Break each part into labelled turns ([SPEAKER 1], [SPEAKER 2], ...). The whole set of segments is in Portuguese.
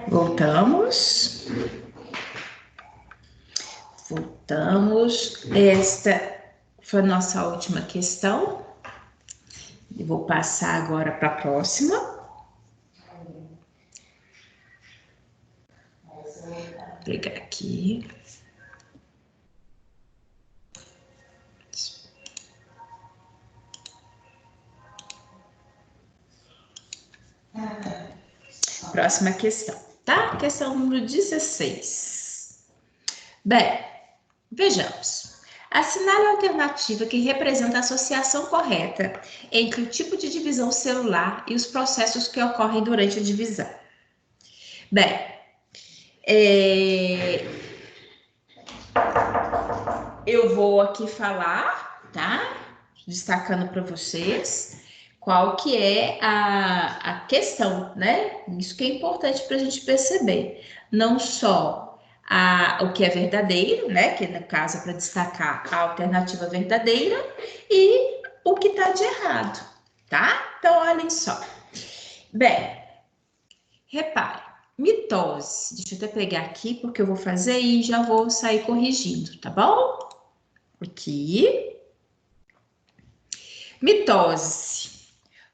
[SPEAKER 1] Voltamos. Voltamos. Esta foi a nossa última questão. Eu vou passar agora para a próxima. Vou pegar aqui. Próxima questão, tá? Questão número 16. Bem, vejamos. Assinale a alternativa que representa a associação correta entre o tipo de divisão celular e os processos que ocorrem durante a divisão. Bem, eu vou aqui falar, tá? Destacando para vocês qual que é a questão, né? Isso que é importante para a gente perceber. Não só o que é verdadeiro, né? Que no caso é para destacar a alternativa verdadeira e o que está de errado, tá? Então, olhem só. Bem, repare, mitose. Deixa eu até pegar aqui, porque eu vou fazer e já vou sair corrigindo, tá bom? Aqui. Mitose.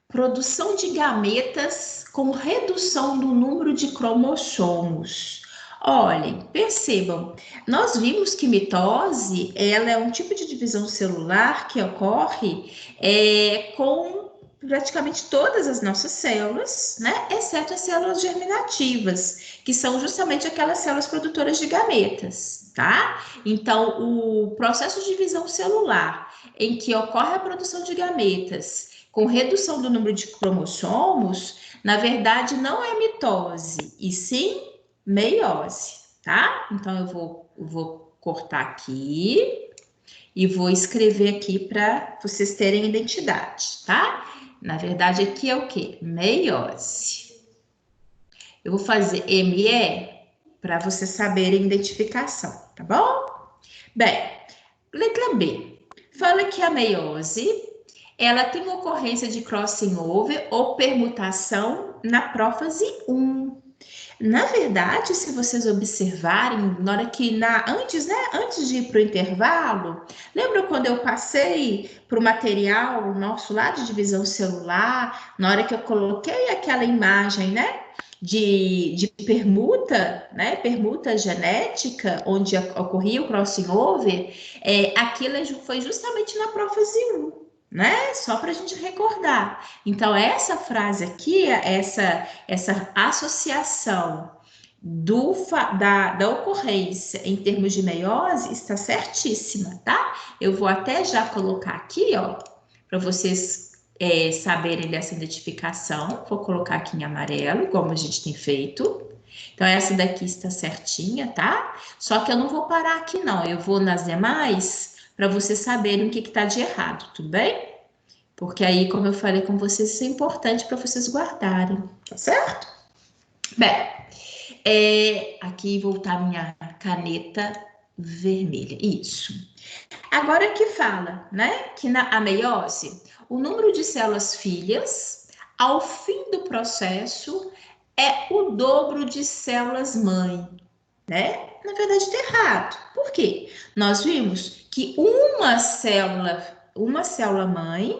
[SPEAKER 1] Produção de gametas com redução do número de cromossomos. Olhem, percebam, nós vimos que mitose, ela é um tipo de divisão celular que ocorre com praticamente todas as nossas células, né? Exceto as células germinativas, que são justamente aquelas células produtoras de gametas, tá? Então, o processo de divisão celular em que ocorre a produção de gametas com redução do número de cromossomos, na verdade não é mitose, e sim meiose, tá? Então eu vou cortar aqui e vou escrever aqui para vocês terem identidade, tá? Na verdade aqui é o quê? Meiose. Eu vou fazer ME para vocês saberem a identificação, tá bom? Bem, letra B. Fala que a meiose ela tem ocorrência de crossing over ou permutação na prófase 1. Na verdade, se vocês observarem, na hora que antes de ir para o intervalo, lembra quando eu passei para o material nosso lá de divisão celular, na hora que eu coloquei aquela imagem, né? De permuta, né? Permuta genética, onde ocorria o crossing over, aquilo foi justamente na prófase 1. Né? Só para a gente recordar. Então, essa frase aqui, essa associação da ocorrência em termos de meiose está certíssima, tá? Eu vou até já colocar aqui, ó, para vocês saberem dessa identificação. Vou colocar aqui em amarelo, como a gente tem feito. Então, essa daqui está certinha, tá? Só que eu não vou parar aqui, não. Eu vou nas demais para vocês saberem o que está de errado, tudo bem? Porque aí, como eu falei com vocês, isso é importante para vocês guardarem, tá certo? Bem, aqui voltar minha caneta vermelha, isso. Agora que fala, né, que na meiose, o número de células filhas ao fim do processo é o dobro de células mãe, né? Na verdade, está errado. Por quê? Nós vimos que uma célula mãe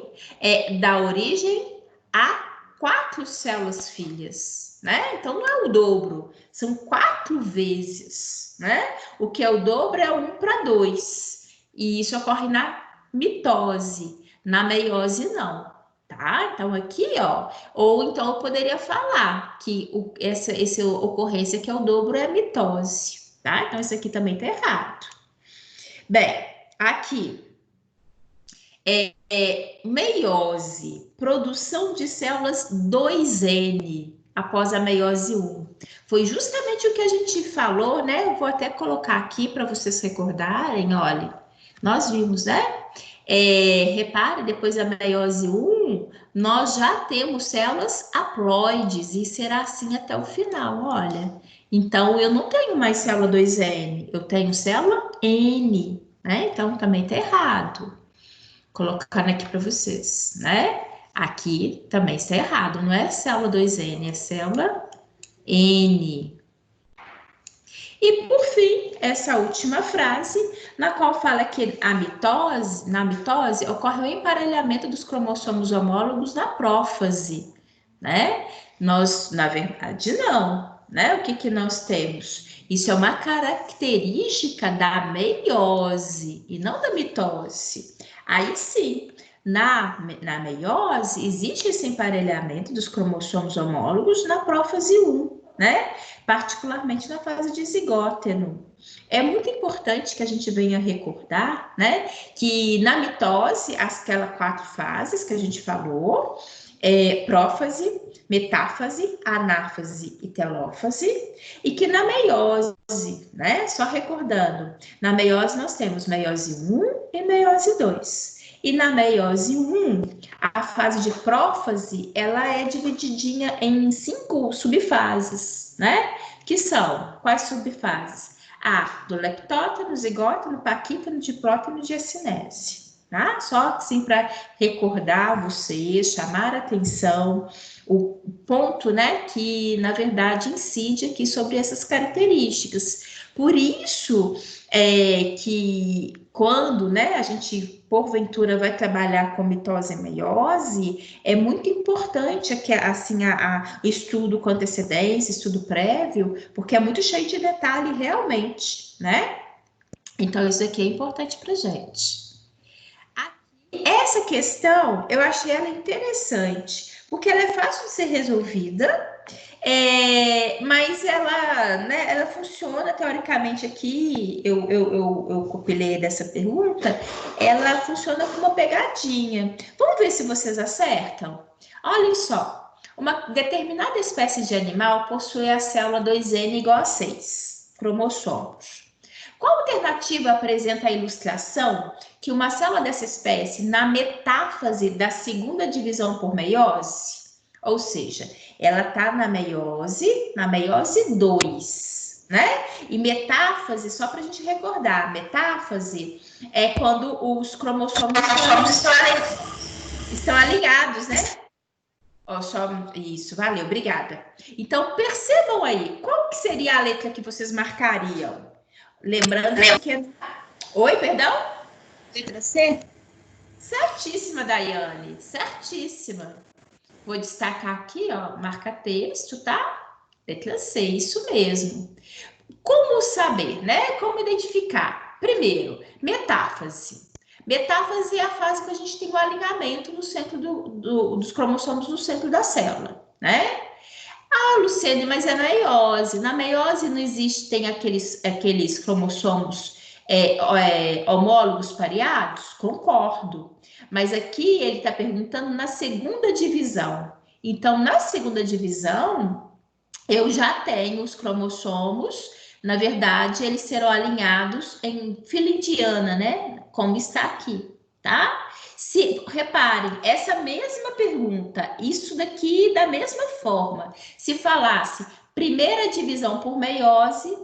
[SPEAKER 1] dá origem a 4 células filhas, né? Então não é o dobro, são 4 vezes, né? O que é o dobro é 1 para 2. E isso ocorre na mitose, na meiose não. Tá? Então, aqui, ó. Ou então eu poderia falar que essa ocorrência que é o dobro é a mitose, tá? Então, isso aqui também tá errado. Bem, aqui. Meiose, produção de células 2N após a meiose 1. Foi justamente o que a gente falou, né? Eu vou até colocar aqui para vocês recordarem, olha. Nós vimos, né? Repare, depois da meiose 1, nós já temos células haploides e será assim até o final, olha. Então, eu não tenho mais célula 2N, eu tenho célula N, né? Então, também está errado. Colocando aqui para vocês, né? Aqui também está errado, não é célula 2N, é célula N. E, por fim, essa última frase, na qual fala que na mitose ocorre o emparelhamento dos cromossomos homólogos na prófase, né? Nós, na verdade, não, né? O que que nós temos? Isso é uma característica da meiose e não da mitose. Aí sim, na meiose, existe esse emparelhamento dos cromossomos homólogos na prófase 1, né? Particularmente na fase de zigóteno. É muito importante que a gente venha recordar, né, que na mitose, aquelas 4 fases que a gente falou, prófase, metáfase, anáfase e telófase, e que na meiose, né, só recordando, na meiose nós temos meiose 1 e meiose 2. E na meiose 1, a fase de prófase, ela é divididinha em 5 subfases, né? Que são, quais subfases? A do lectóteno, zigóteno, paquíteno, diplóteno e diacinese. Tá? Só assim para recordar vocês, chamar a atenção, o ponto, né, que na verdade incide aqui sobre essas características. Por isso que quando, né, a gente porventura vai trabalhar com mitose e meiose, é muito importante que assim o estudo com antecedência, estudo prévio, porque é muito cheio de detalhe realmente, né? Então isso aqui é importante para gente. Essa questão eu achei ela interessante, porque ela é fácil de ser resolvida. Mas ela, né, ela funciona teoricamente aqui, eu compilei dessa pergunta, ela funciona como uma pegadinha. Vamos ver se vocês acertam? Olhem só, uma determinada espécie de animal possui a célula 2N igual a 6 cromossomos. Qual alternativa apresenta a ilustração que uma célula dessa espécie, na metáfase da segunda divisão por meiose, ou seja, ela está na meiose 2, né? E metáfase, só para a gente recordar, metáfase é quando os cromossomos estão alinhados, né? Ó, só isso, valeu, obrigada. Então, percebam aí, qual que seria a letra que vocês marcariam? Lembrando que... Oi, perdão?
[SPEAKER 2] Letra C?
[SPEAKER 1] Certíssima, Daiane, certíssima. Vou destacar aqui, ó, marca texto, tá? Letra C, isso mesmo. Como saber, né? Como identificar? Primeiro, metáfase. Metáfase é a fase que a gente tem o alinhamento no centro dos cromossomos no centro da célula, né? Ah, Luciane, mas é meiose. Na meiose não existem aqueles cromossomos homólogos pareados? Concordo. Mas aqui ele está perguntando na segunda divisão. Então, na segunda divisão, eu já tenho os cromossomos, na verdade, eles serão alinhados em fila indiana, né? Como está aqui, tá? Se reparem, essa mesma pergunta, isso daqui da mesma forma, se falasse primeira divisão por meiose,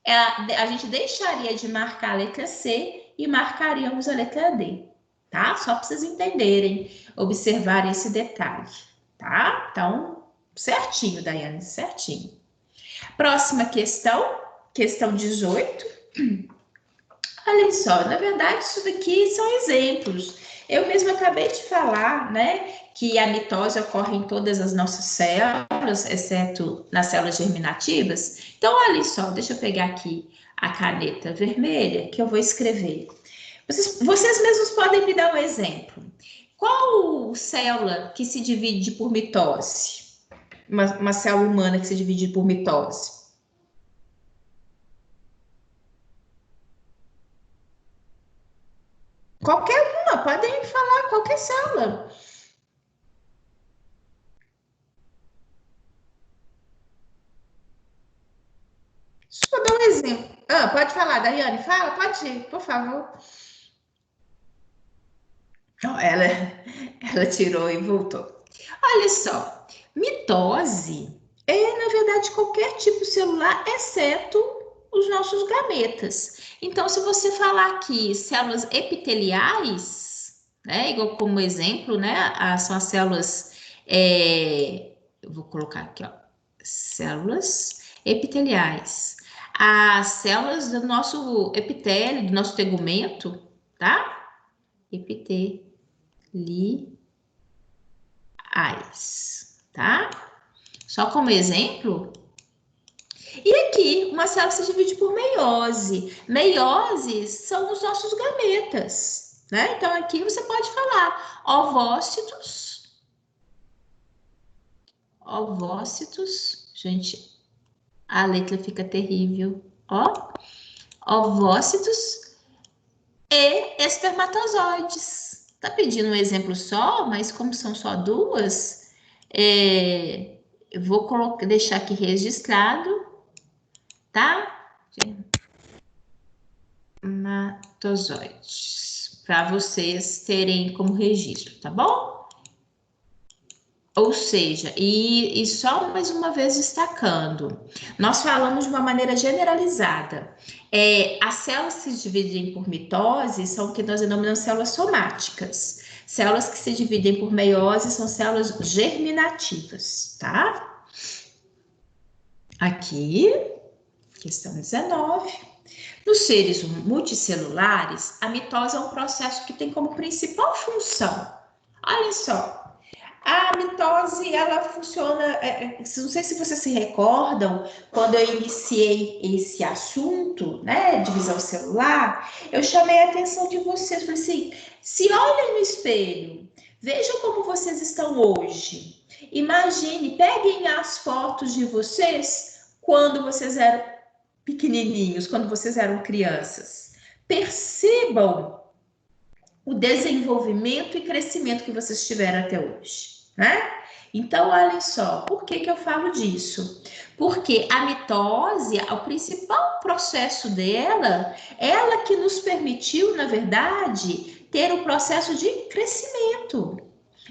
[SPEAKER 1] a gente deixaria de marcar a letra C e marcaríamos a letra D, tá? Só para vocês entenderem, observarem esse detalhe, tá? Então, certinho, Daiane, certinho. Próxima questão, questão 18. Olha só, na verdade, isso daqui são exemplos. Eu mesma acabei de falar, né, que a mitose ocorre em todas as nossas células, exceto nas células germinativas. Então, olha só, deixa eu pegar aqui a caneta vermelha que eu vou escrever. Vocês mesmos podem me dar um exemplo. Qual célula que se divide por mitose? Uma célula humana que se divide por mitose? Qualquer uma, podem falar qualquer célula. Deixa eu dar um exemplo. Ah, pode falar, Daiane, fala, pode ir, por favor. Não, ela tirou e voltou. Olha só, mitose é, na verdade, qualquer tipo celular, exceto os nossos gametas. Então, se você falar aqui células epiteliais, né, igual como exemplo, né, são as células, eu vou colocar aqui, ó, células epiteliais. As células do nosso epitélio, do nosso tegumento, tá? Epiteliais, tá? Só como exemplo. E aqui, uma célula se divide por meiose. Meioses são os nossos gametas, né? Então, aqui você pode falar ovócitos. Ovócitos. Gente, a letra fica terrível. Ó. Ovócitos e espermatozoides. Tá pedindo um exemplo só, mas como são só duas, eu vou deixar aqui registrado, tá? Espermatozoides, para vocês terem como registro, tá bom? Ou seja, e só mais uma vez destacando, nós falamos de uma maneira generalizada. As células que se dividem por mitose são o que nós denominamos células somáticas. Células que se dividem por meiose são células germinativas, tá? Aqui, questão 19. Nos seres multicelulares, a mitose é um processo que tem como principal função. Olha só, a mitose, ela funciona, não sei se vocês se recordam, quando eu iniciei esse assunto, né, divisão celular, eu chamei a atenção de vocês, falei assim, se olhem no espelho, vejam como vocês estão hoje. Imagine, peguem as fotos de vocês quando vocês eram pequenininhos, quando vocês eram crianças. Percebam o desenvolvimento e crescimento que vocês tiveram até hoje, né? Então, olha só, por que eu falo disso? Porque a mitose, o principal processo dela, ela que nos permitiu, na verdade, ter o processo de crescimento.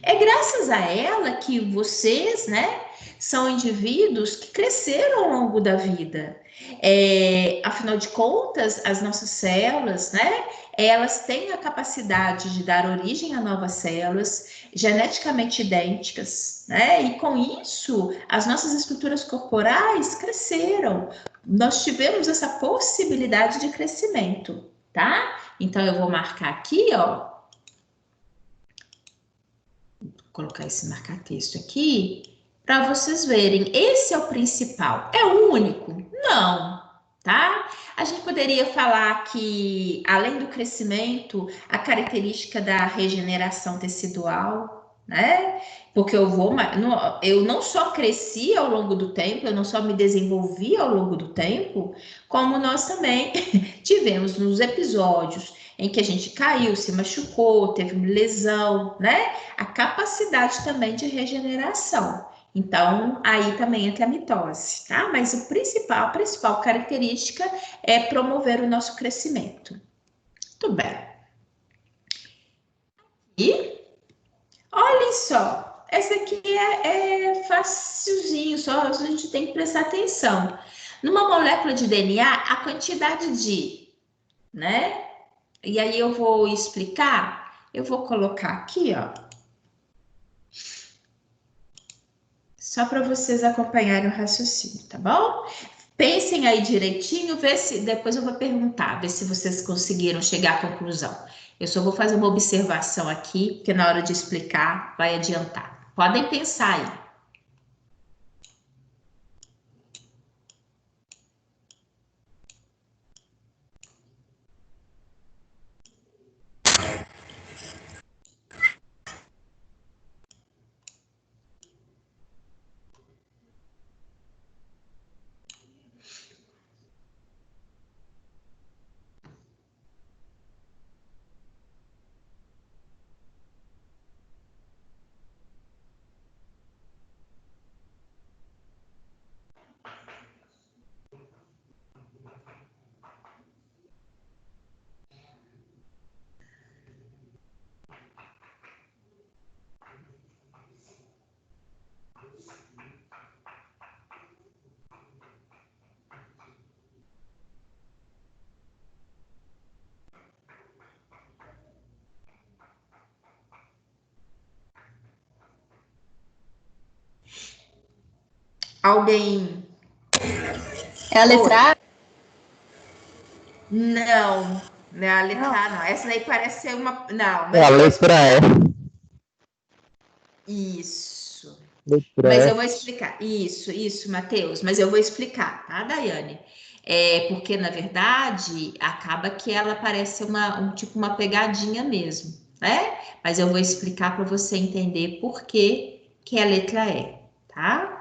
[SPEAKER 1] É graças a ela que vocês, né, são indivíduos que cresceram ao longo da vida. Afinal de contas, as nossas células, né, elas têm a capacidade de dar origem a novas células geneticamente idênticas, né? E com isso, as nossas estruturas corporais cresceram. Nós tivemos essa possibilidade de crescimento, tá? Então, eu vou marcar aqui, ó. Vou colocar esse marca-texto aqui para vocês verem. Esse é o principal. É o único? Não, tá? A gente poderia falar que, além do crescimento, a característica da regeneração tecidual, né? Porque eu não só cresci ao longo do tempo, eu não só me desenvolvi ao longo do tempo, como nós também tivemos nos episódios em que a gente caiu, se machucou, teve lesão, né? A capacidade também de regeneração. Então, aí também entra a mitose, tá? Mas a principal característica é promover o nosso crescimento. Muito bem. E olhem só, essa aqui é facilzinho, só a gente tem que prestar atenção. Numa molécula de DNA, a quantidade de, né? E aí eu vou explicar, eu vou colocar aqui, ó. Só para vocês acompanharem o raciocínio, tá bom? Pensem aí direitinho, vê se depois eu vou perguntar, ver se vocês conseguiram chegar à conclusão. Eu só vou fazer uma observação aqui, porque na hora de explicar vai adiantar. Podem pensar aí. Alguém...
[SPEAKER 2] É a letra A?
[SPEAKER 1] Não, não é a letra
[SPEAKER 2] Não.
[SPEAKER 1] A, não. Essa daí parece ser uma... Não,
[SPEAKER 3] É a letra
[SPEAKER 1] Isso.
[SPEAKER 3] Letra
[SPEAKER 1] Mas
[SPEAKER 3] E.
[SPEAKER 1] eu vou explicar. Isso, Matheus. Mas eu vou explicar, tá, Daiane? É porque, na verdade, acaba que ela parece tipo uma pegadinha mesmo, né? Mas eu vou explicar para você entender por que é a letra E, tá?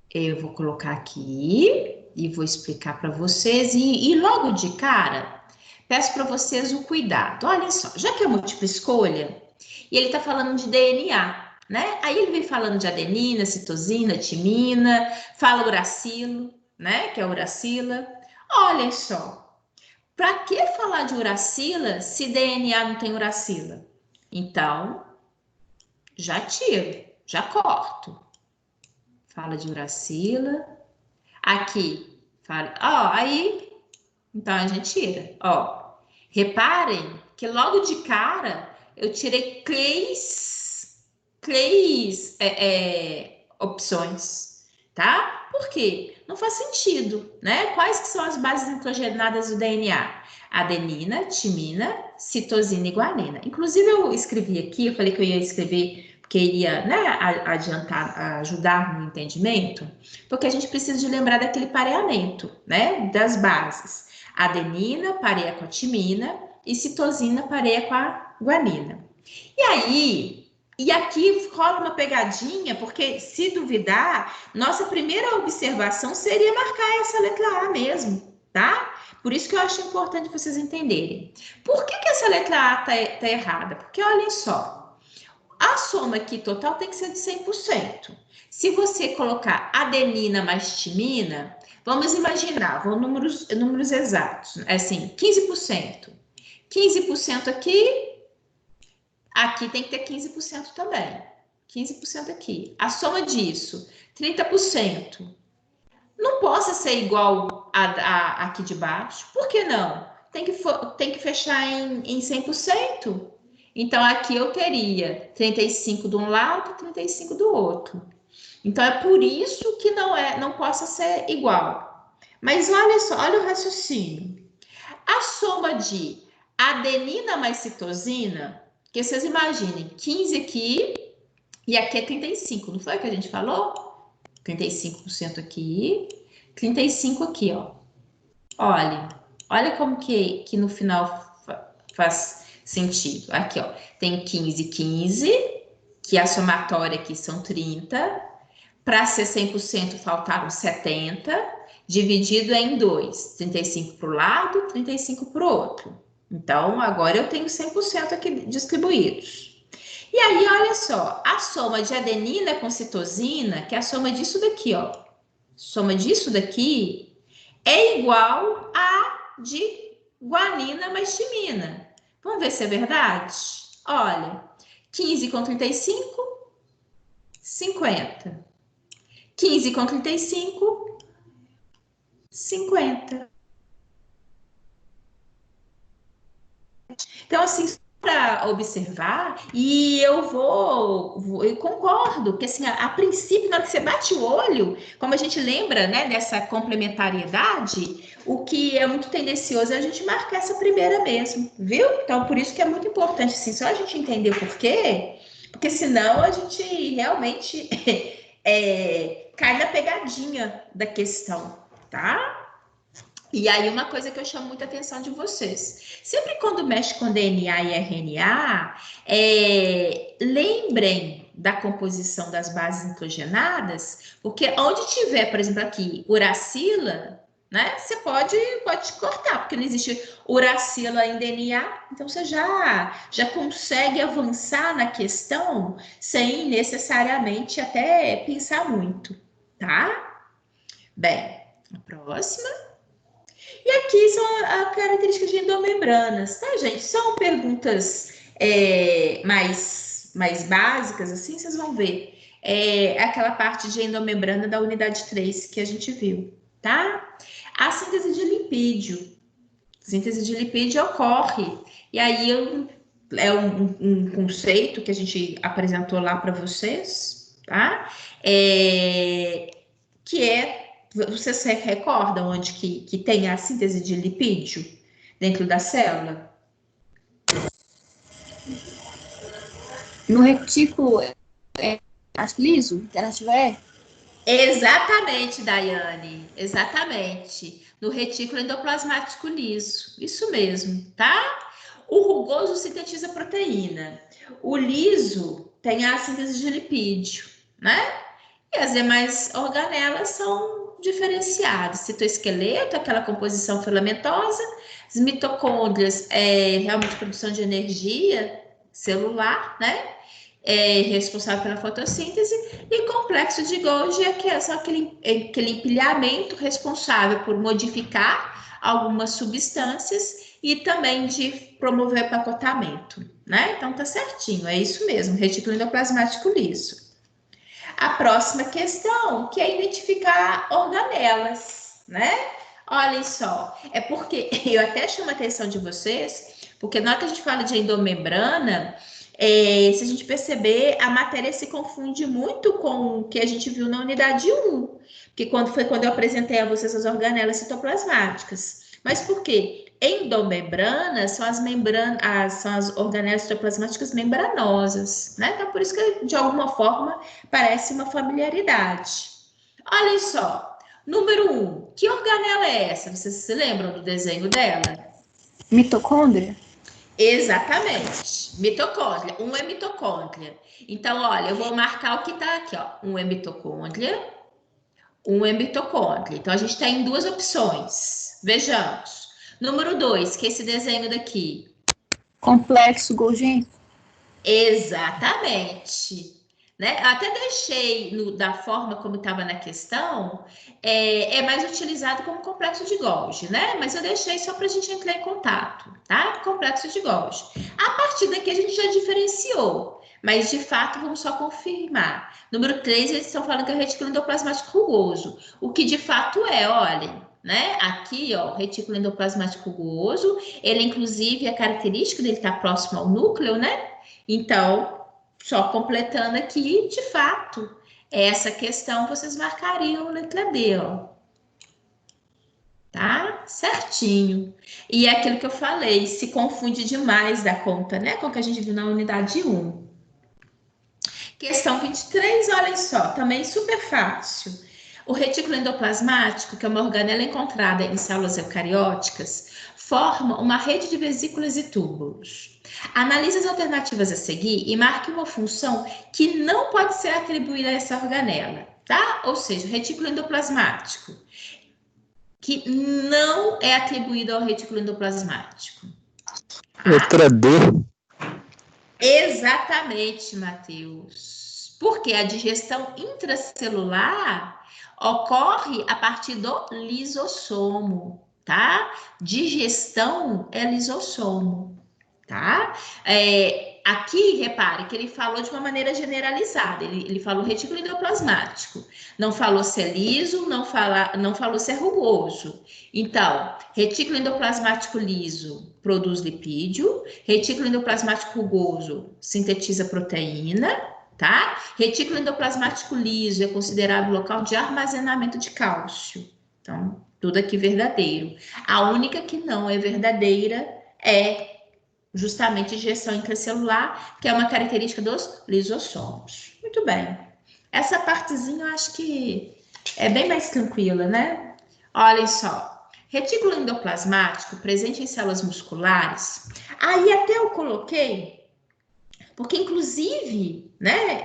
[SPEAKER 1] Eu vou colocar aqui e vou explicar para vocês. E logo de cara, peço para vocês o cuidado. Olha só, já que é múltipla escolha, e ele está falando de DNA, né? Aí ele vem falando de adenina, citosina, timina, fala uracilo, né? Que é uracila. Olha só, para que falar de uracila se DNA não tem uracila? Então, já tiro, já corto. Fala de uracila. Aqui, fala, ó, aí, então a gente tira, ó. Reparem que logo de cara eu tirei três opções, tá? Por quê? Não faz sentido, né? Quais que são as bases nitrogenadas do DNA? Adenina, timina, citosina e guanina. Inclusive eu escrevi aqui, eu falei que eu ia escrever porque iria, né, adiantar, ajudar no entendimento, porque a gente precisa de lembrar daquele pareamento, né, das bases. Adenina pareia com a timina e citosina pareia com a guanina. E aí, e aqui rola uma pegadinha, porque se duvidar, nossa primeira observação seria marcar essa letra A mesmo, tá? Por isso que eu acho importante vocês entenderem. Por que essa letra A tá errada? Porque olhem só, a soma aqui total tem que ser de 100%. Se você colocar adenina mais timina, vamos imaginar, vou números exatos, assim, 15%. 15% aqui tem que ter 15% também. 15% aqui. A soma disso, 30%. Não possa ser igual a aqui de baixo. Por que não? Tem que fechar em 100%. Então, aqui eu teria 35 de um lado e 35 do outro. Então, é por isso que não possa ser igual. Mas olha só, olha o raciocínio. A soma de adenina mais citosina, que vocês imaginem, 15 aqui e aqui é 35, não foi o que a gente falou? 35% aqui, 35 aqui, ó. Olha como que no final faz sentido. Aqui, ó, tem 15, 15, que a somatória aqui são 30. Para ser 100% faltaram 70, dividido em 2. 35 para o lado, 35 para o outro. Então, agora eu tenho 100% aqui distribuídos. E aí, olha só, a soma de adenina com citosina, que é a soma disso daqui, ó. Soma disso daqui é igual a de guanina mais timina. Vamos ver se é verdade? Olha, 15 com 35, 50. 15 com 35, 50. Então, assim, para observar, e eu concordo, que assim, a princípio, na hora que você bate o olho, como a gente lembra, né, dessa complementariedade, o que é muito tendencioso é a gente marcar essa primeira mesmo, viu? Então, por isso que é muito importante, assim, só a gente entender o porquê, porque senão a gente realmente cai na pegadinha da questão, tá? E aí, uma coisa que eu chamo muita atenção de vocês. Sempre quando mexe com DNA e RNA, lembrem da composição das bases nitrogenadas, porque onde tiver, por exemplo, aqui, uracila, né? Você pode cortar, porque não existe uracila em DNA, então você já consegue avançar na questão sem necessariamente até pensar muito, tá? Bem, a próxima. E aqui são as características de endomembranas, tá, gente? São perguntas mais básicas, assim, vocês vão ver. Aquela parte de endomembrana da unidade 3 que a gente viu, tá? A síntese de lipídio. Síntese de lipídio ocorre. E aí é um conceito que a gente apresentou lá para vocês, tá? Você se recorda onde que tem a síntese de lipídio dentro da célula?
[SPEAKER 2] No retículo liso, alternativa E.
[SPEAKER 1] Exatamente, Daiane, exatamente. No retículo endoplasmático liso, isso mesmo, tá? O rugoso sintetiza proteína. O liso tem a síntese de lipídio, né? E as demais organelas são diferenciadas. Citoesqueleto, aquela composição filamentosa, as mitocôndrias, realmente produção de energia celular, né? Responsável pela fotossíntese, e complexo de Golgi é só aquele empilhamento responsável por modificar algumas substâncias e também de promover empacotamento, né? Então tá certinho, é isso mesmo, retículo endoplasmático liso. A próxima questão, que é identificar organelas, né? Olhem só, é porque eu até chamo a atenção de vocês, porque na hora que a gente fala de endomembrana, se a gente perceber, a matéria se confunde muito com o que a gente viu na unidade 1, que quando eu apresentei a vocês as organelas citoplasmáticas. Mas por quê? Endomembrana são são as organelas citoplasmáticas membranosas, né? Então, por isso que, de alguma forma, parece uma familiaridade. Olhem só, número 1, que organela é essa? Vocês se lembram do desenho dela?
[SPEAKER 2] Mitocôndria?
[SPEAKER 1] Exatamente, mitocôndria. Um é mitocôndria. Então, olha, eu vou marcar o que está aqui, ó. Um é mitocôndria, um é mitocôndria. Então, a gente tem duas opções. Vejamos. Número 2, que é esse desenho daqui.
[SPEAKER 2] Complexo Golgi?
[SPEAKER 1] Exatamente. Né? Eu até deixei da forma como estava na questão, é mais utilizado como complexo de Golgi, né? Mas eu deixei só para a gente entrar em contato, tá? Complexo de Golgi. A partir daqui a gente já diferenciou, mas de fato vamos só confirmar. Número 3, eles estão falando que é o retículo endoplasmático rugoso, o que de fato é, olhem, né? Aqui, ó, o retículo endoplasmático rugoso, ele inclusive, a característica dele estar próximo ao núcleo, né? Então, só completando aqui, de fato, essa questão vocês marcariam letra D, ó. Tá? Certinho. E é aquilo que eu falei, se confunde demais da conta, né? Com o que a gente viu na unidade 1. Questão 23, olhem só, também super fácil. O retículo endoplasmático, que é uma organela encontrada em células eucarióticas, forma uma rede de vesículas e túbulos. Analise as alternativas a seguir e marque uma função que não pode ser atribuída a essa organela, tá? Ou seja, o retículo endoplasmático, que não é atribuído ao retículo endoplasmático.
[SPEAKER 3] Letra D.
[SPEAKER 1] Exatamente, Matheus. Porque a digestão intracelular ocorre a partir do lisossomo, tá? Digestão é lisossomo, tá? Aqui, repare que ele falou de uma maneira generalizada. Ele falou retículo endoplasmático. Não falou se é liso, não falou se é rugoso. Então, retículo endoplasmático liso produz lipídio, retículo endoplasmático rugoso sintetiza proteína, tá? Retículo endoplasmático liso é considerado local de armazenamento de cálcio. Então, tudo aqui verdadeiro. A única que não é verdadeira é justamente digestão intracelular, que é uma característica dos lisossomos. Muito bem. Essa partezinha eu acho que é bem mais tranquila, né? Olhem só. Retículo endoplasmático presente em células musculares. Aí até eu coloquei, porque inclusive, né,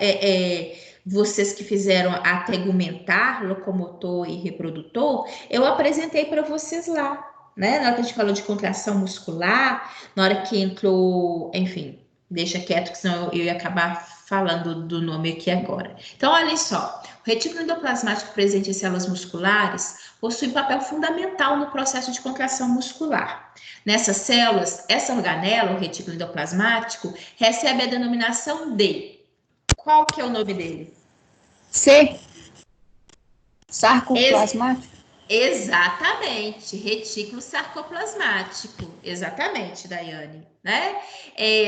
[SPEAKER 1] vocês que fizeram a tegumentar, locomotor e reprodutor, eu apresentei para vocês lá, né? Na hora que a gente falou de contração muscular, na hora que entrou, enfim, deixa quieto, que senão eu ia acabar falando do nome aqui agora. Então, olhem só, o retículo endoplasmático presente em células musculares possui um papel fundamental no processo de contração muscular. Nessas células, essa organela, o retículo endoplasmático, recebe a denominação de... Qual que é o nome dele?
[SPEAKER 2] C. Sarcoplasmático?
[SPEAKER 1] Exatamente, retículo sarcoplasmático. Exatamente, Daiane, né?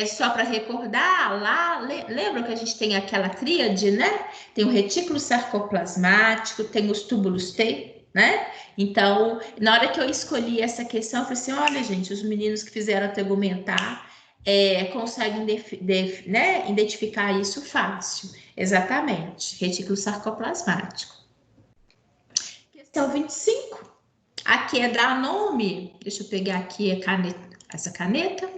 [SPEAKER 1] Só para recordar, lá, lembra que a gente tem aquela tríade, né? Tem o retículo sarcoplasmático, tem os túbulos T, né? Então, na hora que eu escolhi essa questão, eu falei assim, olha, gente, os meninos que fizeram tegumentar conseguem né, identificar isso fácil. Exatamente, retículo sarcoplasmático. Questão 25. Aqui é dar nome. Deixa eu pegar aqui essa caneta.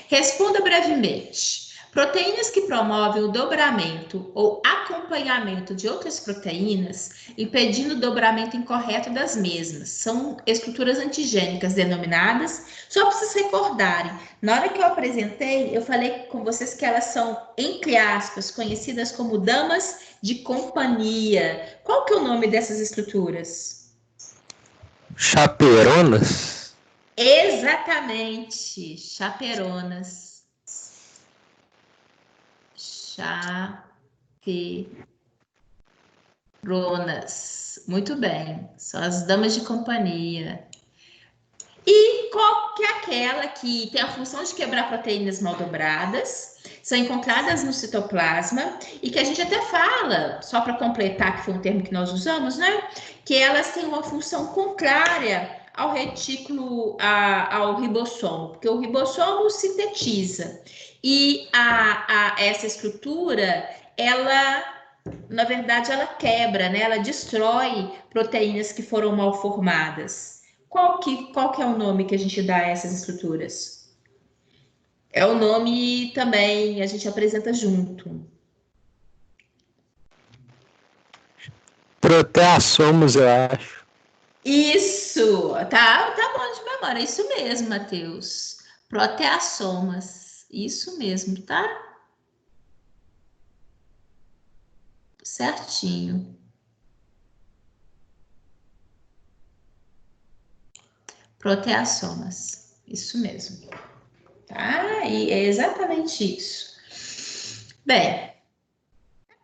[SPEAKER 1] Responda brevemente. Proteínas que promovem o dobramento ou acompanhamento de outras proteínas, impedindo o dobramento incorreto das mesmas. São estruturas antigênicas denominadas. Só para vocês recordarem, na hora que eu apresentei, eu falei com vocês que elas são, entre aspas, conhecidas como damas de companhia. Qual que é o nome dessas estruturas?
[SPEAKER 3] Chaperonas?
[SPEAKER 1] Exatamente, chaperonas. Chaperonas. Muito bem, são as damas de companhia. E qual que é aquela que tem a função de quebrar proteínas mal dobradas, são encontradas no citoplasma e que a gente até fala, só para completar, que foi um termo que nós usamos, né? Que elas têm uma função contrária ao retículo, ao ribossomo, porque o ribossomo sintetiza e essa estrutura, ela, na verdade, ela quebra, né? Ela destrói proteínas que foram mal formadas. Qual que é o nome que a gente dá a essas estruturas? É o nome também, a gente apresenta junto.
[SPEAKER 3] Proteassomos, eu acho.
[SPEAKER 1] Isso! Tá bom de memória, isso mesmo, Matheus. Proteassomas, isso mesmo, tá? Certinho. Proteassomas, isso mesmo. Tá? E é exatamente isso. Bem,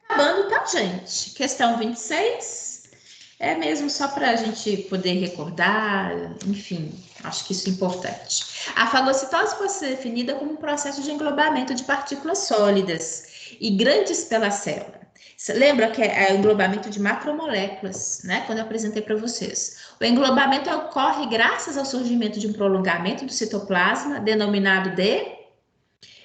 [SPEAKER 1] acabando, tá, gente? Questão 26. É mesmo só para a gente poder recordar, enfim, acho que isso é importante. A fagocitose pode ser definida como um processo de englobamento de partículas sólidas e grandes pela célula. Você lembra que é o englobamento de macromoléculas, né? Quando eu apresentei para vocês. O englobamento ocorre graças ao surgimento de um prolongamento do citoplasma, denominado de...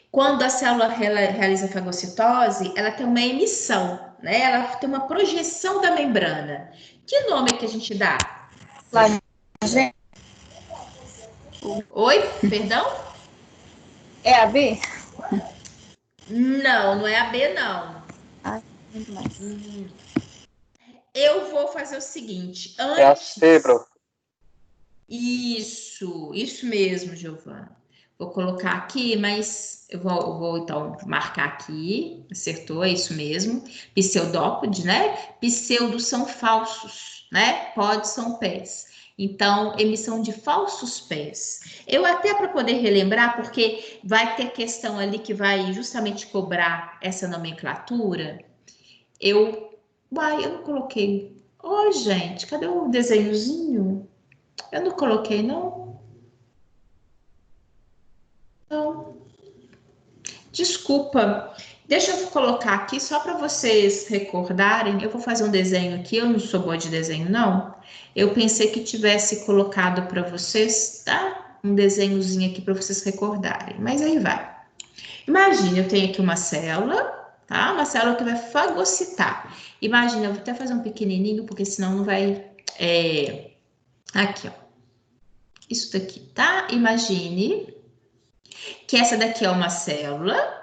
[SPEAKER 1] Quando a célula realiza fagocitose, ela tem uma emissão, né? Ela tem uma projeção da membrana. Que nome que a gente dá? Oi, perdão?
[SPEAKER 2] É a B?
[SPEAKER 1] Não, não é a B, não.
[SPEAKER 2] Muito mais.
[SPEAKER 1] Eu vou fazer o seguinte. Antes...
[SPEAKER 4] É a C, prof.
[SPEAKER 1] Isso mesmo, Giovana. Vou colocar aqui, mas eu vou então marcar aqui. Acertou, é isso mesmo. Pseudópode, né? Pseudos são falsos, né? Pod são pés. Então, emissão de falsos pés. Eu até para poder relembrar, porque vai ter questão ali que vai justamente cobrar essa nomenclatura. Eu não coloquei. Oi, gente, cadê o desenhozinho? Eu não coloquei, não? Não. Desculpa. Deixa eu colocar aqui só para vocês recordarem. Eu vou fazer um desenho aqui. Eu não sou boa de desenho, não. Eu pensei que tivesse colocado para vocês, tá? Um desenhozinho aqui para vocês recordarem. Mas aí vai. Imagina, eu tenho aqui uma célula, tá? Uma célula que vai fagocitar. Imagina, eu vou até fazer um pequenininho, porque senão não vai... Aqui, ó. Isso daqui, tá? Imagine que essa daqui é uma célula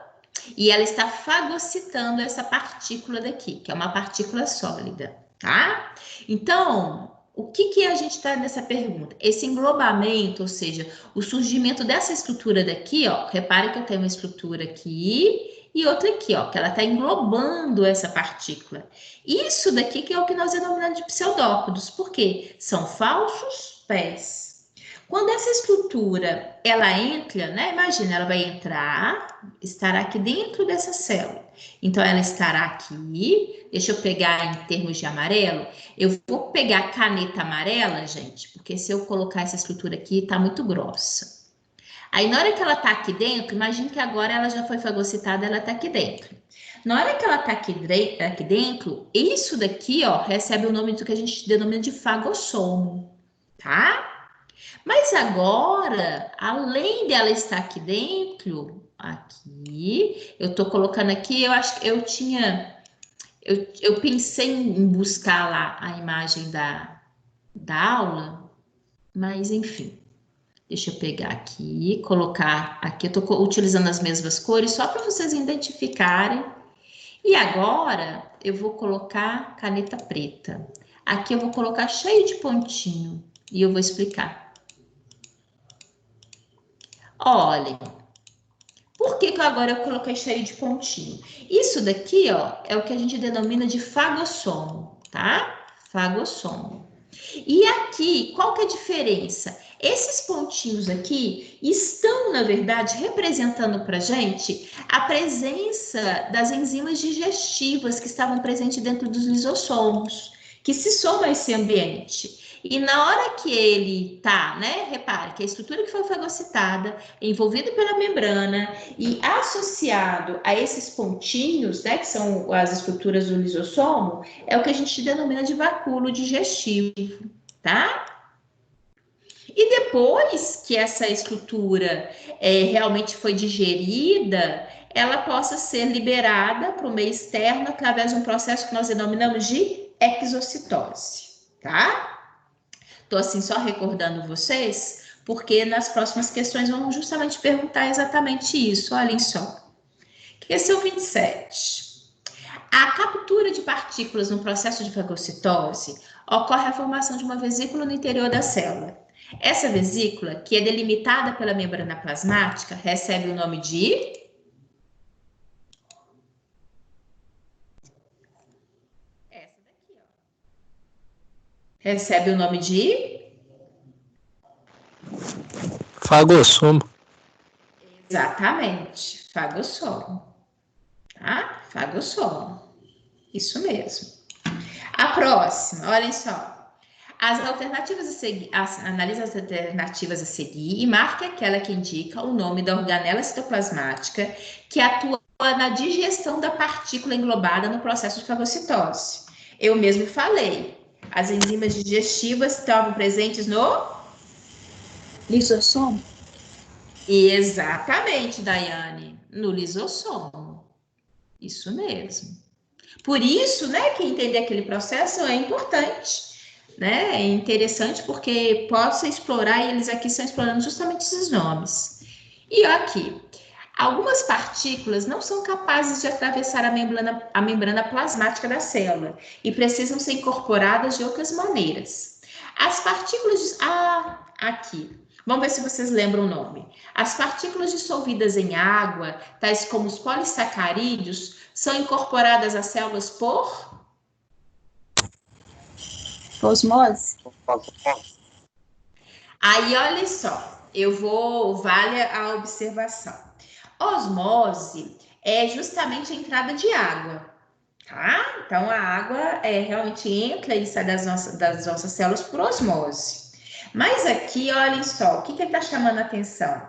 [SPEAKER 1] e ela está fagocitando essa partícula daqui, que é uma partícula sólida, tá? Então, o que a gente está nessa pergunta? Esse englobamento, ou seja, o surgimento dessa estrutura daqui, ó, repare que eu tenho uma estrutura aqui e outra aqui, ó, que ela está englobando essa partícula. Isso daqui que é o que nós denominamos de pseudópodos, porque são falsos pés. Quando essa estrutura, ela entra, né? Imagina, ela vai entrar, estará aqui dentro dessa célula. Então, ela estará aqui. Deixa eu pegar em termos de amarelo. Eu vou pegar a caneta amarela, gente, porque se eu colocar essa estrutura aqui, tá muito grossa. Aí, na hora que ela tá aqui dentro, imagine que agora ela já foi fagocitada, ela tá aqui dentro. Na hora que ela tá aqui dentro, isso daqui, ó, recebe o nome do que a gente denomina de fagossomo, tá? Mas agora, além dela estar aqui dentro, aqui, eu tô colocando aqui, eu acho que eu pensei em buscar lá a imagem da aula, mas enfim, deixa eu pegar aqui, colocar aqui, eu tô utilizando as mesmas cores só para vocês identificarem. E agora, eu vou colocar caneta preta. Aqui eu vou colocar cheio de pontinho e eu vou explicar. Olhem, por que agora eu coloquei cheio de pontinho? Isso daqui, ó, é o que a gente denomina de fagossomo, tá? Fagossomo. E aqui, qual que é a diferença? Esses pontinhos aqui estão, na verdade, representando para a gente a presença das enzimas digestivas que estavam presentes dentro dos lisossomos, que se somam a esse ambiente. E na hora que ele tá, né? Repare que a estrutura que foi fagocitada, envolvida pela membrana e associado a esses pontinhos, né? Que são as estruturas do lisossomo, é o que a gente denomina de vacúolo digestivo, tá? E depois que essa estrutura realmente foi digerida, ela possa ser liberada para o meio externo através de um processo que nós denominamos de exocitose, tá? Estou assim só recordando vocês, porque nas próximas questões vamos justamente perguntar exatamente isso. Olhem só. Questão 27. A captura de partículas no processo de fagocitose ocorre a formação de uma vesícula no interior da célula. Essa vesícula, que é delimitada pela membrana plasmática, recebe o nome de... Essa daqui, ó. Recebe o nome de...
[SPEAKER 3] Fagossomo.
[SPEAKER 1] Exatamente, fagossomo. Tá? Fagossomo. Isso mesmo. A próxima, olhem só. As alternativas a seguir, analise as alternativas a seguir e marque aquela que indica o nome da organela citoplasmática que atua na digestão da partícula englobada no processo de fagocitose. Eu mesmo falei, as enzimas digestivas estavam presentes no...
[SPEAKER 2] Lisossomo?
[SPEAKER 1] Exatamente, Daiane, no lisossomo. Isso mesmo. Por isso, né, que entender aquele processo é importante, né? É interessante porque possa explorar, e eles aqui estão explorando justamente esses nomes. E aqui, algumas partículas não são capazes de atravessar a membrana plasmática da célula e precisam ser incorporadas de outras maneiras. As partículas de... aqui. Vamos ver se vocês lembram o nome. As partículas dissolvidas em água, tais como os polissacarídeos, são incorporadas às células por...
[SPEAKER 2] Osmose?
[SPEAKER 1] Aí, olha só, vale a observação. Osmose é justamente a entrada de água, tá? Então, a água realmente entra e sai das nossas células por osmose. Mas aqui, olhem só, o que ele está chamando a atenção?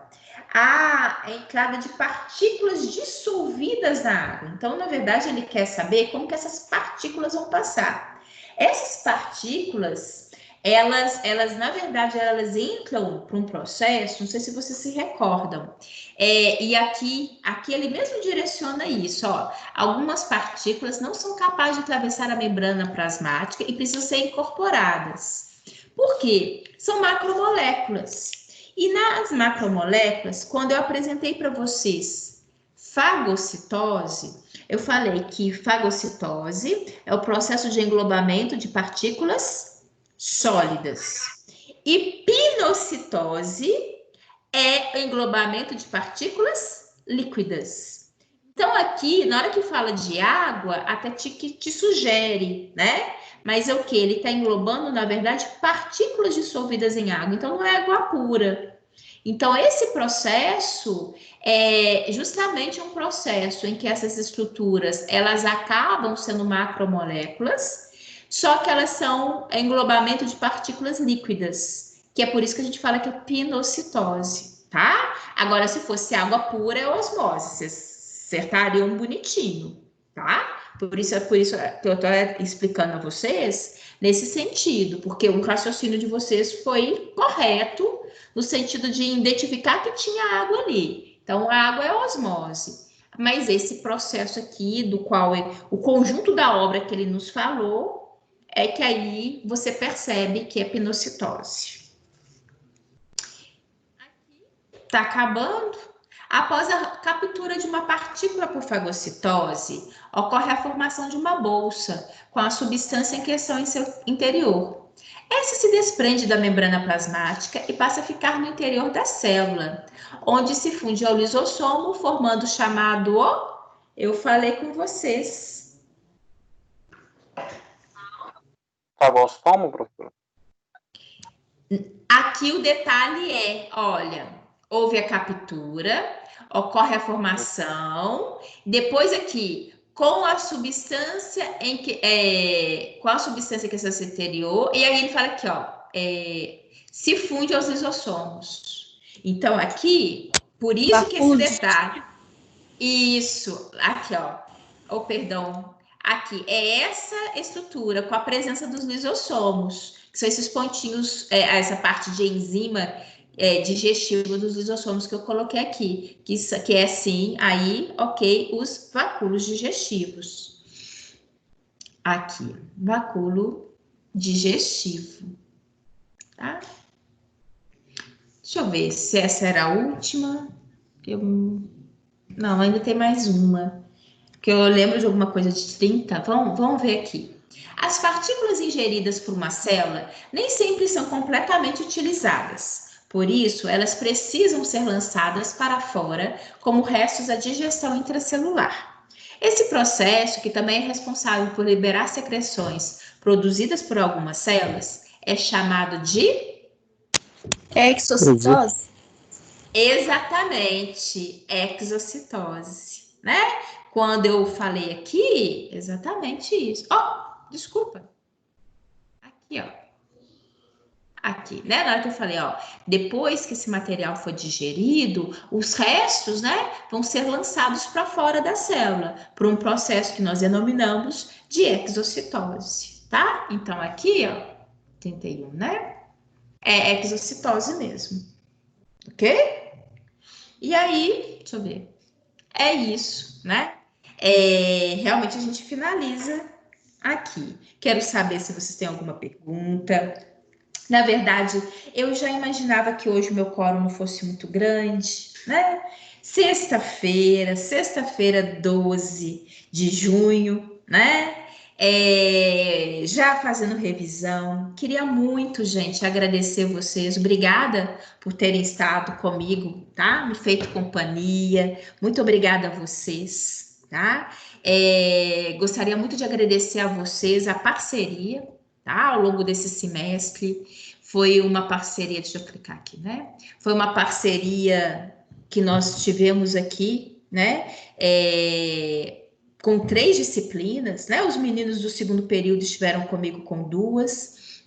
[SPEAKER 1] A entrada de partículas dissolvidas na água. Então, na verdade, ele quer saber como que essas partículas vão passar. Essas partículas, elas na verdade, elas entram para um processo, não sei se vocês se recordam, e aqui ele mesmo direciona isso, ó. Algumas partículas não são capazes de atravessar a membrana plasmática e precisam ser incorporadas. Por quê? São macromoléculas. E nas macromoléculas, quando eu apresentei para vocês fagocitose, eu falei que fagocitose é o processo de englobamento de partículas sólidas. E pinocitose é o englobamento de partículas líquidas. Então, aqui, na hora que fala de água, até te sugere, né? Mas é o que? Ele está englobando, na verdade, partículas dissolvidas em água. Então, não é água pura. Então, esse processo é justamente um processo em que essas estruturas, elas acabam sendo macromoléculas, só que elas são englobamento de partículas líquidas, que é por isso que a gente fala que é pinocitose, tá? Agora, se fosse água pura, é osmose, vocês acertariam bonitinho, tá? Por isso que eu estou explicando a vocês nesse sentido, porque o raciocínio de vocês foi correto no sentido de identificar que tinha água ali. Então, a água é osmose. Mas esse processo aqui, do qual o conjunto da obra que ele nos falou, é que aí você percebe que é pinocitose. Está acabando? Após a captura de uma partícula por fagocitose, ocorre a formação de uma bolsa com a substância em questão em seu interior. Essa se desprende da membrana plasmática e passa a ficar no interior da célula, onde se funde ao lisossomo, formando o chamado eu falei com vocês.
[SPEAKER 4] Fagossomo, professor?
[SPEAKER 1] Aqui o detalhe é, olha, houve a captura, ocorre a formação, depois aqui, com a substância que é essa anterior, e aí ele fala aqui, ó, se funde aos lisossomos. Então, aqui, por isso que esse detalhe. Isso, aqui, ó. Oh, perdão. Aqui, é essa estrutura com a presença dos lisossomos, que são esses pontinhos, essa parte de enzima digestiva dos lisossomos que eu coloquei aqui, que é sim, aí, ok, os vacúolos digestivos. Aqui, vacúolo digestivo, tá? Deixa eu ver se essa era a última. Não, ainda tem mais uma. Porque eu lembro de alguma coisa de 30. Vamos ver aqui. As partículas ingeridas por uma célula nem sempre são completamente utilizadas. Por isso, elas precisam ser lançadas para fora como restos da digestão intracelular. Esse processo, que também é responsável por liberar secreções produzidas por algumas células, é chamado de
[SPEAKER 2] Exocitose?
[SPEAKER 1] exatamente exocitose, né? Quando eu falei aqui, exatamente isso. Desculpa. Aqui, ó. Aqui, né? Na hora que eu falei, ó, depois que esse material for digerido, os restos, né, vão ser lançados para fora da célula, por um processo que nós denominamos de exocitose, tá? Então, aqui, ó, 31, né? É exocitose mesmo, ok? E aí, deixa eu ver. É isso, né? Realmente a gente finaliza aqui. Quero saber se vocês têm alguma pergunta. Na verdade, eu já imaginava que hoje o meu quórum não fosse muito grande, né? Sexta-feira, 12 de junho, né? Já fazendo revisão. Queria muito, gente, agradecer vocês. Obrigada por terem estado comigo, tá? Me feito companhia. Muito obrigada a vocês, tá? Gostaria muito de agradecer a vocês a parceria, tá? Ao longo desse semestre. Foi uma parceria, deixa eu clicar aqui, né? Foi uma parceria que nós tivemos aqui, né? Com 3 disciplinas, né? Os meninos do segundo período estiveram comigo com 2,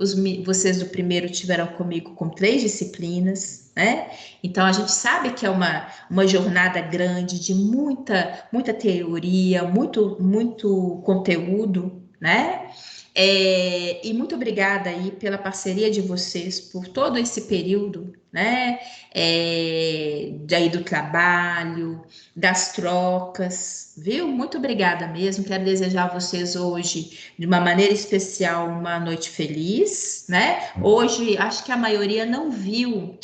[SPEAKER 1] vocês do primeiro tiveram comigo com 3 disciplinas, né? Então a gente sabe que é uma jornada grande de muita teoria, muito conteúdo, né? E muito obrigada aí pela parceria de vocês por todo esse período, né? Daí do trabalho, das trocas, viu? Muito obrigada mesmo. Quero desejar a vocês hoje, de uma maneira especial, uma noite feliz, né? Hoje, acho que a maioria não viu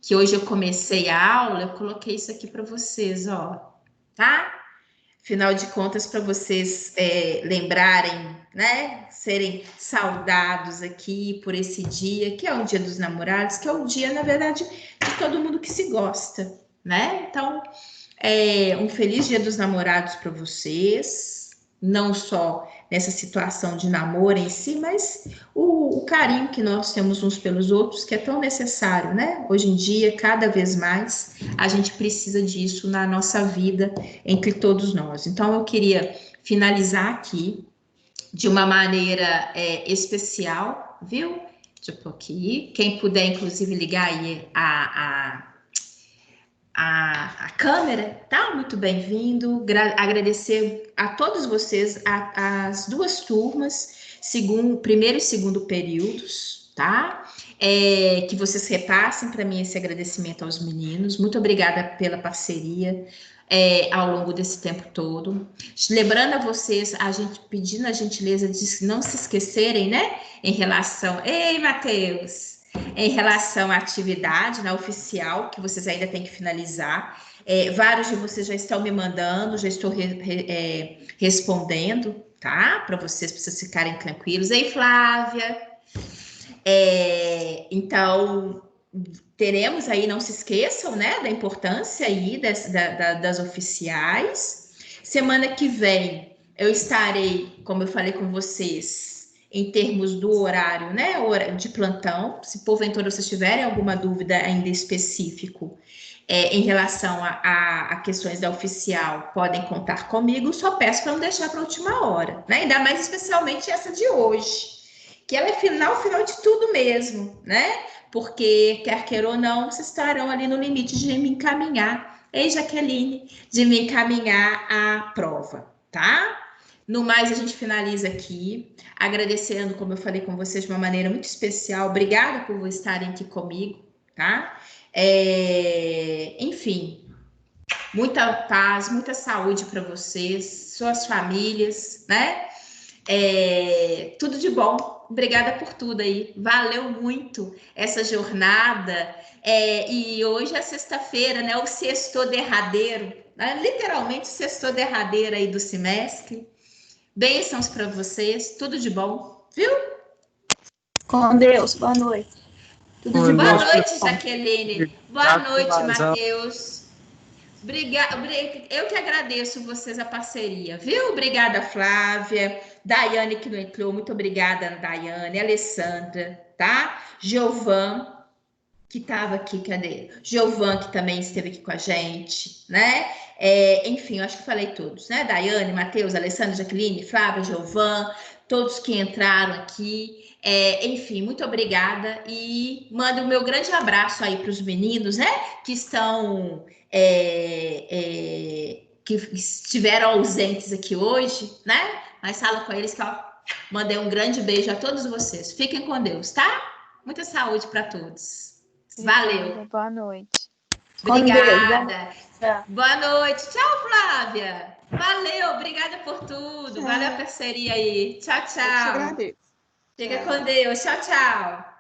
[SPEAKER 1] que hoje eu comecei a aula, eu coloquei isso aqui para vocês, ó, tá? Afinal de contas, para vocês lembrarem, né? Serem saudados aqui por esse dia, que é o Dia dos Namorados, que é o dia, na verdade, de todo mundo que se gosta, né? Então, um feliz Dia dos Namorados para vocês, não só nessa situação de namoro em si, mas o carinho que nós temos uns pelos outros, que é tão necessário, né? Hoje em dia, cada vez mais, a gente precisa disso na nossa vida, entre todos nós. Então, eu queria finalizar aqui de uma maneira especial, viu? Deixa eu pôr aqui. Quem puder, inclusive, ligar aí a câmera, tá? Muito bem-vindo. Agradecer a todos vocês, as duas turmas, primeiro e segundo períodos, tá? Que vocês repassem para mim esse agradecimento aos meninos. Muito obrigada pela parceria ao longo desse tempo todo. Lembrando a vocês, pedindo a gentileza de não se esquecerem, né? Em relação... Ei, Matheus! Em relação à atividade, né, oficial, que vocês ainda têm que finalizar. Vários de vocês já estão me mandando, já estou respondendo, tá? Para vocês ficarem tranquilos. Ei, Flávia! Então, teremos aí, não se esqueçam, né, da importância aí das oficiais. Semana que vem, eu estarei, como eu falei com vocês, em termos do horário, né, de plantão. Se porventura vocês tiverem alguma dúvida ainda específico em relação a questões da oficial, podem contar comigo. Só peço para não deixar para a última hora, né? Ainda mais especialmente essa de hoje, que ela é final de tudo mesmo, né? Porque, quer queira ou não, vocês estarão ali no limite de me encaminhar, Jaqueline, de me encaminhar a prova, tá? No mais, a gente finaliza aqui, agradecendo, como eu falei com vocês, de uma maneira muito especial. Obrigada por estarem aqui comigo, tá? Enfim, muita paz, muita saúde para vocês, suas famílias, né? Tudo de bom. Obrigada por tudo aí. Valeu muito essa jornada. E hoje é sexta-feira, né? O sexto derradeiro, né? Literalmente sexto derradeiro aí do semestre. Bênçãos para vocês, tudo de bom, viu?
[SPEAKER 2] Com Deus, boa noite.
[SPEAKER 1] Tudo de boa noite, Jaqueline. Boa noite, Matheus. Obrigada. Eu que agradeço vocês a parceria, viu? Obrigada, Flávia. Daiane, que não entrou, muito obrigada, Daiane. Alessandra, tá? Giovan, que estava aqui, cadê? Giovan, que também esteve aqui com a gente, né? Enfim, eu acho que falei todos, né? Daiane, Matheus, Alessandra, Jaqueline, Flávia, Giovan, todos que entraram aqui. Enfim, muito obrigada e mando o meu grande abraço aí para os meninos, né? Que estão... que estiveram ausentes aqui hoje, né? Mas fala com eles que ó, mandei um grande beijo a todos vocês. Fiquem com Deus, tá? Muita saúde para todos. Valeu.
[SPEAKER 5] Boa noite.
[SPEAKER 1] Obrigada. Boa noite. Tchau, Flávia. Valeu, obrigada por tudo. Valeu a parceria aí. Tchau, tchau.
[SPEAKER 5] Eu te agradeço.
[SPEAKER 1] Fica com Deus. Tchau, tchau.